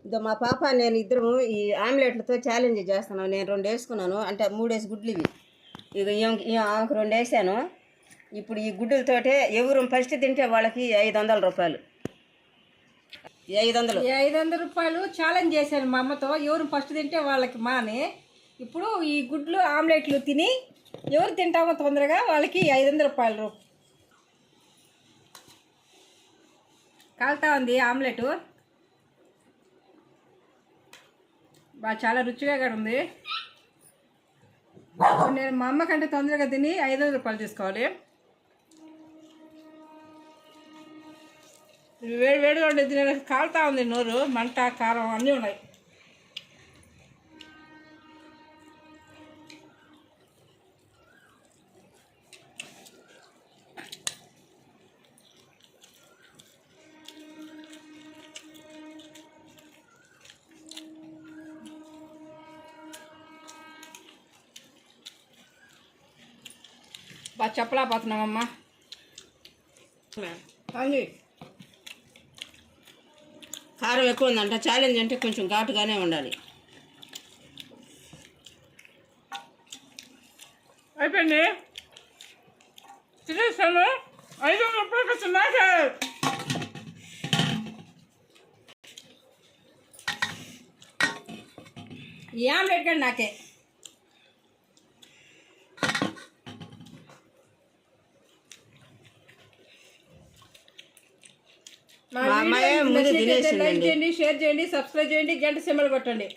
ఇదో మా పాప నేను ఇద్దరు ఈ ఆమ్లెట్లతో ఛాలెంజ్ చేస్తున్నాను. నేను 2 వేసుకున్నాను, అంటే 3 గుడ్లు ఇవి. ఇక ఆమెకు 2 వేసాను. ఇప్పుడు ఈ గుడ్డులతోటే ఎవరు ఫస్ట్ తింటే వాళ్ళకి 500 రూపాయలు. 500 రూపాయలు ఛాలెంజ్ చేశాను మా అమ్మతో. ఎవరు ఫస్ట్ తింటే వాళ్ళకి మాని. ఇప్పుడు ఈ గుడ్లు ఆమ్లెట్లు తిని ఎవరు తింటామో తొందరగా వాళ్ళకి 500 రూపాయలు. కాలుతా ఉంది ఆమ్లెట్. బాగా చాలా రుచిగా కూడా ఉంది. నేను మా అమ్మ కంటే తొందరగా తిని 500 రూపాయలు తీసుకోవాలి. వేడి వేడిగా ఉండేది. నేను కాలుతా ఉంది నోరు, మంట కారం అన్నీ ఉన్నాయి. బాగా చెప్పలేకపోతున్నామమ్మా. అది కారం ఎక్కువ ఉందంట. ఛాలెంజ్ అంటే కొంచెం ఘాటుగానే ఉండాలి. అయిపోయింది, తినేస్తాను. 500 రూపాయలకి వచ్చిందాక ఈ ఆమ్లెట్ కానీ నాకే. లైక్ చేయండి, షేర్ చేయండి, సబ్స్క్రైబ్ చేయండి, గంట సింబల్ కొట్టండి.